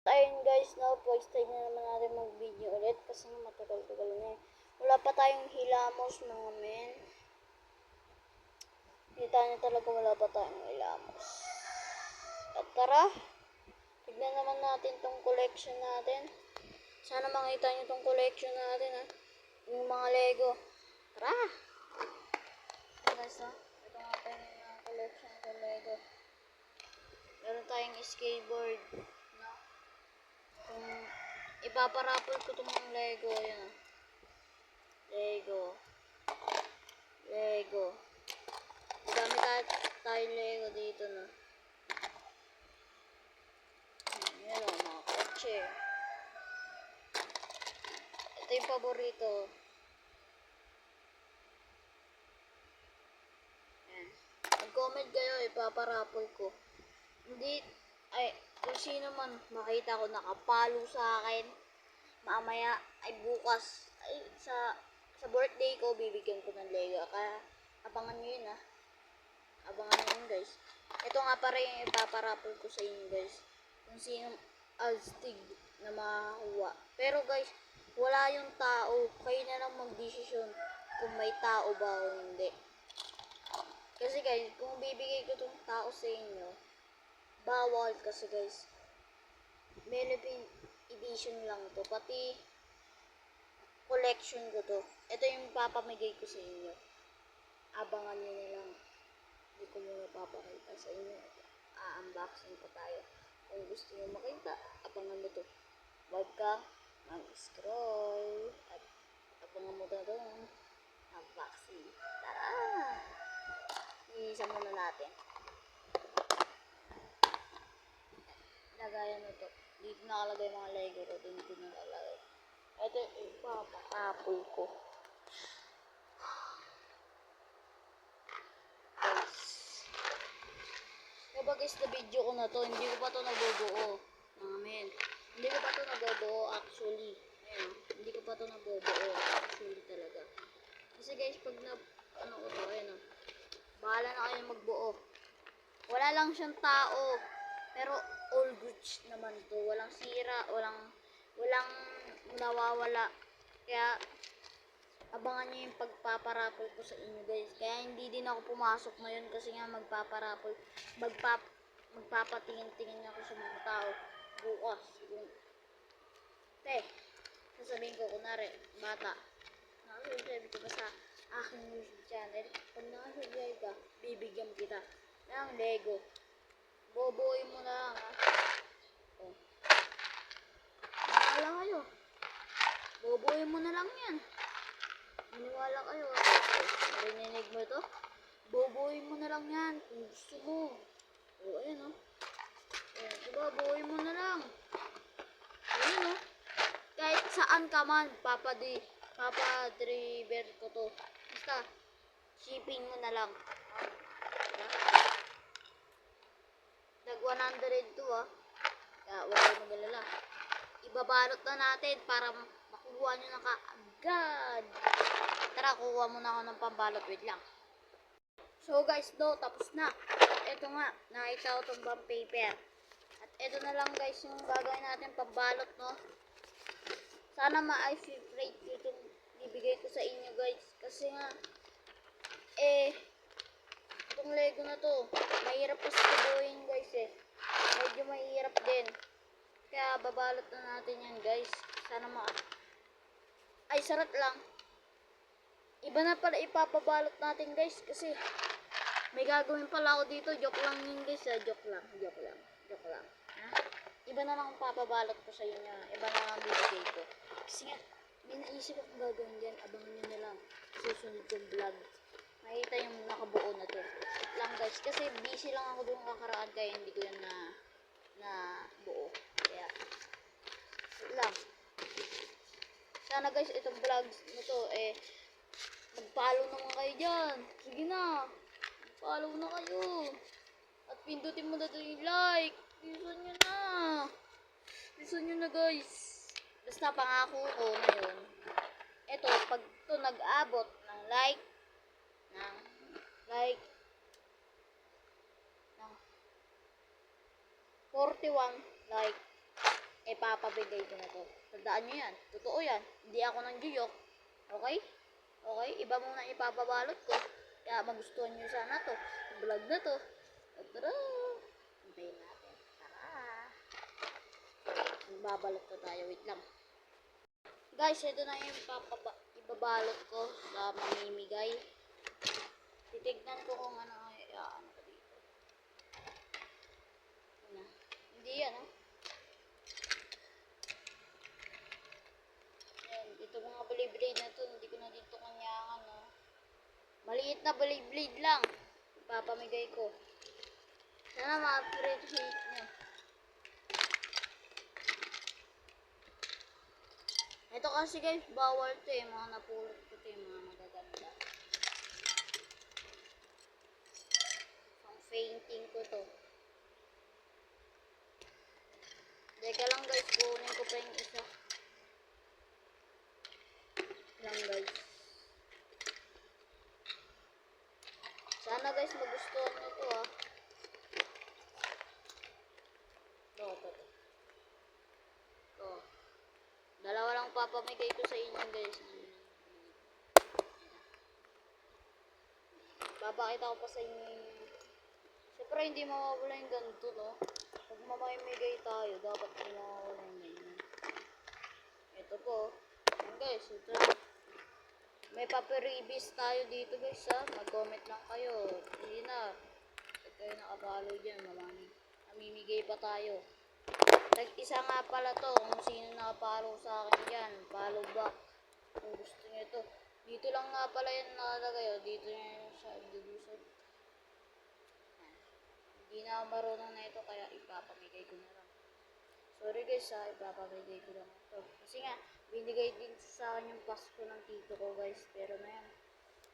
Ayun guys, no, first time na naman natin mag-video ulit kasi matagal-tagal na eh. Wala pa tayong hilamos mga men. Kita niyo talaga wala pa tayong hilamos. At tara, tignan naman natin tong collection natin. Sana makita niyo tong collection natin ha. Yung mga Lego. Tara! Ayan guys ha, ito nga pa yung mga collection ng Lego. Meron tayong skateboard. Ipaparapol ko itong mga Lego. Ayan. Lego. Madami tayong Lego dito na. Ayan o, mga kotse. Ito yung paborito. Ayan. Mag-comment kayo, ipaparapol ko. Kung sino man makita ko nakapalo sa akin, mamaya ay bukas ay sa birthday ko bibigyan ko ng Lego. Kaya abangan nyo yun ha. Abangan nyo yun guys. Ito nga pa rin yung ipaparapol ko sa inyo guys. Kung sino astig na makakuha. Pero guys, wala yung tao. Kayo na lang magdesisyon kung may tao ba o hindi. Kasi guys, kung bibigay ko tong tao sa inyo, bawal kasi guys. Philippine edition lang to. Pati collection ko to. Ito yung papamigay ko sa inyo. Abangan nyo na lang. Hindi ko muna papakita sa inyo. Unboxing pa tayo. Kung gusto nyo makita, abangan mo to. Huwag ka mag-scroll. At abangan mo to doon. Unboxing. Tara! Iisa muna natin. Lagayan mo to. Dito nakalagay mga Lego ko. Dito nakalagay. Ito yung ipapakapol ko. Guys. Diba guys, na video ko na to. Hindi ko pa to nabubuo. Mga men. Hindi ko pa to nabubuo actually. Ayan. Hindi ko pa to nabubuo actually talaga. Kasi guys, pag ano ko to, ayan o. Bahala na kayo magbuo. Wala lang siyang tao. Pero all goods naman to. Walang sira, walang nawawala. Kaya abangan nyo yung pagpaparapol ko sa inyo guys. Kaya hindi din ako pumasok ngayon kasi nga magpapatingin-tingin ako sa mga tao bukas. Sasabihin ko kunwari, bata, nakasubscribe ka ba sa aking YouTube channel? Pag nakasubscribe ka, bibigyan kita ng Lego. Boboy mo na lang ha. Oh. Maniwala kayo. Boboy mo na lang yan. Maniwala kayo. Narinig mo ito? Boboy mo na lang yan. Kung gusto mo. O, ayan o. Diba, boboy mo na lang. Ayan o. Kahit saan ka man, papa-driver ko to. Basta, shipping mo na lang. Nag 100 to ah. Kaya wala magalala. Ibabalot na natin para makuha nyo na kaagad. Tara, kuha muna ako ng pambalot. Wait lang. So guys, tapos na. Ito nga, nakita ko itong bond paper. At ito na lang guys yung gagawin natin pambalot, no. Sana ma-ice rate itong bibigay ko sa inyo guys. Kasi nga, itong Lego na to, mahirap kasi tubuhin guys eh. Medyo mahirap din. Kaya babalot na natin yan guys. Sana ay sarat lang. Iba na pala ipapabalot natin guys. Kasi may gagawin pala ako dito. Joke lang yun guys ha. Joke lang. Ha? Iba na lang papabalot ko sa inyo. Iba na lang bibigay ko. Kasi nga, may naisip akong gagawin dyan. Abangan nyo na lang. Susunod kong vlog. Makita yung nakabuo na to. Lang guys. Kasi busy lang ako doon kakaraan. Kaya hindi ko yan na buo. Kaya, lang. Sana guys, itong vlogs na to, mag-follow naman kayo dyan. Sige na. Follow na kayo. At pindutin mo na ito yung like. Listen nyo na guys. Basta pangako ko ngayon. Ito, pag ito nag-abot ng like, ng 41 like, ipapabigay ko na to. Tandaan nyo yan. Totoo yan. Hindi ako nang juyok. Okay? Okay? Iba muna ipapabalot ko. Kaya magustuhan nyo sana to. Vlog na to. Tara! Hintayin natin. Tara! Babalot na tayo. Wait lang. Guys, ito na yung ibabalot ko sa mamimigay. Titignan ko kung ano ano ko dito. Hindi yan, oh. Yan, ito mga blade na to, hindi ko na dito kanyangan, oh. Maliit na blade lang. Ipapamigay ko. Sana ma-appreciate nyo. Ito kasi guys, bawal to eh. Mga napulot ko to yung mga magaganda. Pang fainting ko to. Teka lang guys, kunin ko pa yung isa. Lang guys. Sana guys magustuhan nyo to ah. Ito. Dalawa lang papamigay ko sa inyo guys. Papakita ko pa sa inyo yung... Siyempre hindi mawawala yung ganito, no? Pag mamimigay tayo, dapat hindi mawawala yung ganyan. Ito po. Ayan guys, ito. May paperibis tayo dito guys ha. Mag-comment lang kayo. Hindi na. Pag kayo nakapalo dyan, mamimigay pa tayo. Tag-isa nga pala to kung sino nakapalo sa akin dyan. Follow back. Kung gusto nyo ito. Dito lang nga pala yan nakalagay. O. Dito nyo siya dilusot. Hindi na ako marunong na ito kaya ipapamigay ko na lang. Sorry guys ha, ipapamigay ko lang ito. Kasi nga, binigay din sa akin yung Pasko ng tito ko guys. Pero na yan.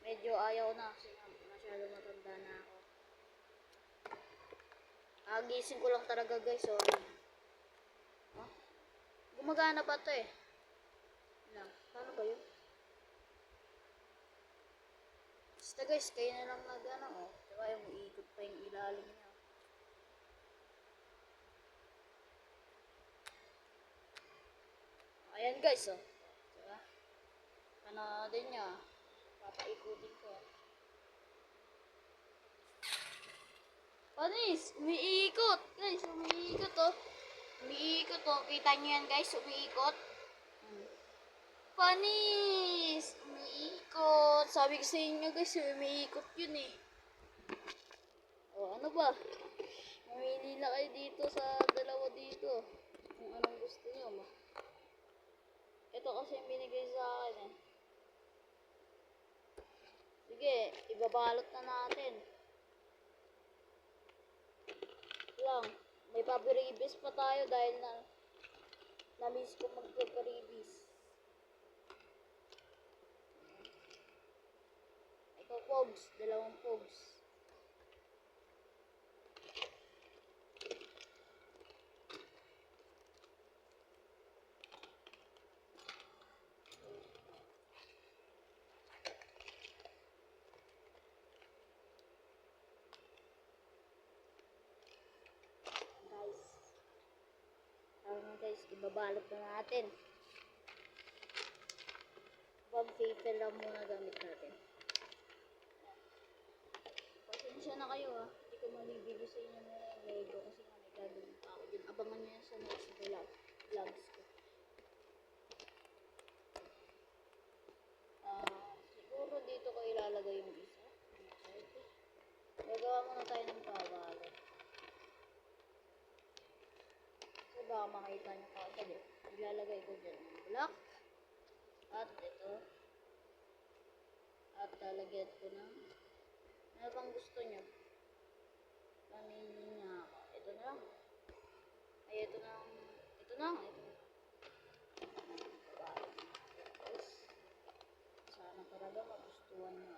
Medyo ayaw na kasi masyado matanda na ako. Gising ko lang talaga guys. Sorry. Gumagana pa to eh. Lang. Paano ba yun? Basta guys, kayo na lang nagana oh. Diba yung iikot pa yung ilalim niya. Ayan guys oh. Diba? Panoorin nyo. Papaikutin ko. Panis! Umiikot! Guys, umiikot oh. Umiikot oh. Kita nyo yan guys, umiikot. Panis! Umiikot. Sabi ko sa inyo guys, umiikot yun eh. O ano ba? Mamili na kayo dito sa dalawa dito. Kung anong gusto nyo. Ito kasi yung binigay sa akin eh. Sige, ibabalot na natin. Lang. May paperibis pa tayo dahil na-miss ko mag-paperibis. Ito pogs, dalawang pogs. Guys, ibabalot na natin. Pag-paper lang muna gamit natin. Pasensya na kayo ha. Hindi ko malibili sa inyo muna yung Lego kasi nga may gagawin pa ako dun. Abangan nyo yan sa next vlogs ko. Siguro dito ko ilalagay yung isa. Gagawa muna tayo ng pabalot. Baka makita nyo kagad eh. Ilalagay ko dyan ng block. At ito. At lalagyan ko ng ano bang gusto nyo? Pamili niya ako. Ito na lang. Ay, ito na. Ito na. Sana talaga magustuhan nyo.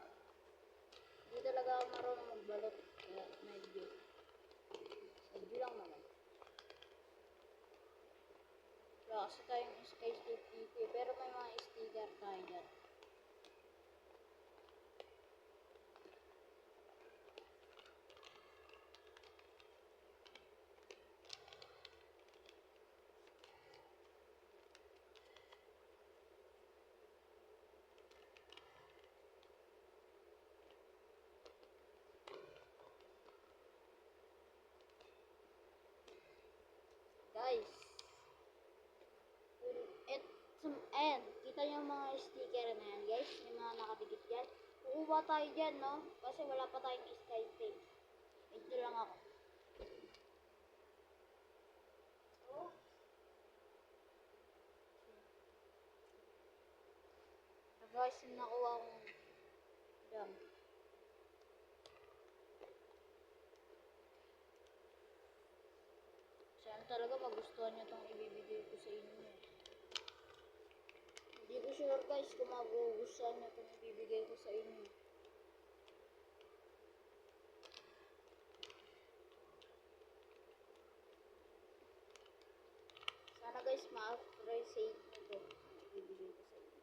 Hindi talaga ako marunong magbalot. Kaya medyo. Medyo lang naman. Kasi tayong Sky State TV, pero may mga sticker tayo dyan. mga sticker na yan guys, may mga nakadikit yan. Kukuha tayo dyan, no? Kasi wala pa tayong sky tape. Ito lang ako. Oh. So guys, yung nakuha kong jam. Sana talaga magustuhan nyo itong ibibigay ko sa inyo eh. Hindi ko sure guys kung magugustuhan nyo itong ibibigay ko sa inyo. Sana guys ma-appreciate nyo ito. Ibibigay ko sa inyo.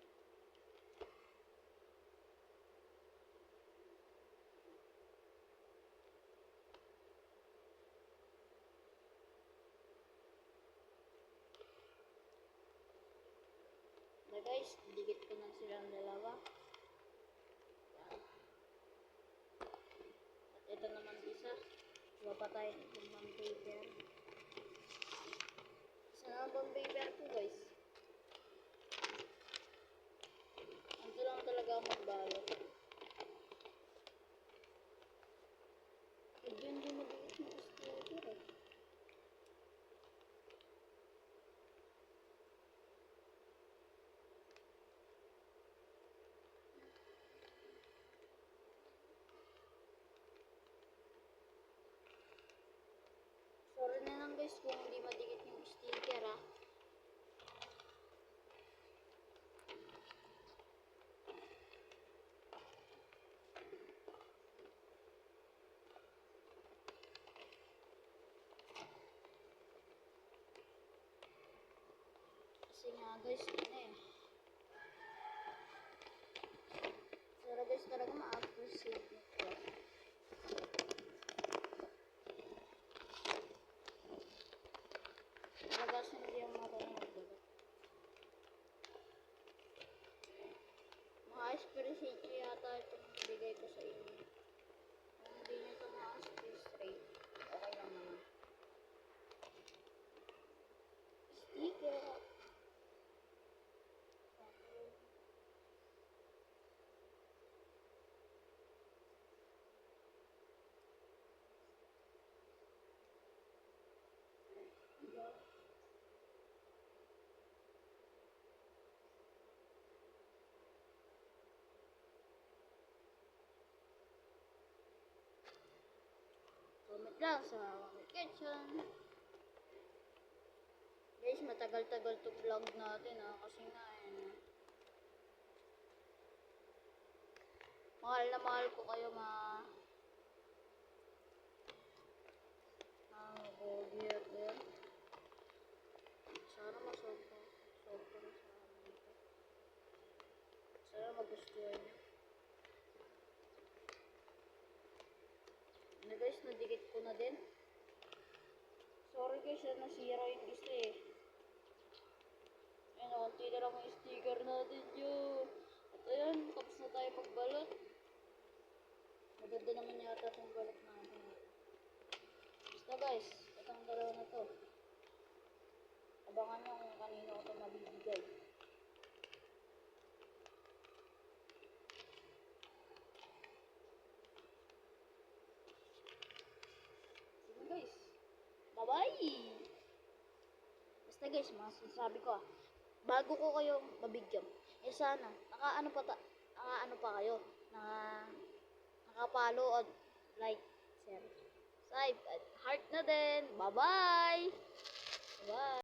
Na guys, dikit ko na silang dalawa. Yan. At ito naman isa. Iba pa tayo itong bond paper. Isa na ang bond paper ko guys. Ito lang talaga ang magbalot. Medyo hindi maliit na sticker eh. Sorry na lang guys kung hindi madikit yung sticker ah. Kasi nga guys, ano eh. Sorry guys, talaga ma-appreciate nito. Talaga kasi hindi yung marunong magbalat. Ma-appreciate nyo yata itong bigay ko sa inyo. Kung hindi nyo ito ma-appreciate, okay lang naman. Sticker. Comment lang sa comment section. Guys, matagal-tagal to vlog natin kasi nga mahal na mahal ko kayo mag-viewer din. Sana masolve ko sa dito. Sana magustuhan nyo. Ano guys, nadikit ko na din. Sorry guys, nasira yung isa eh. Ayun, konti na lang yung sticker natin yun. At ayun, tapos na tayo magbalot. Maganda naman yata itong balot natin. Basta guys, itong dalawa na to. Abangan nyo kung kanino ko ito mabibigay. Sige guys. Bye-bye! Basta guys, masasabi ko bago ko kayo mabigyan, sana, naka-ano pa kayo, naka-follow at like, share, subscribe, at heart na din. Bye-bye! Bye!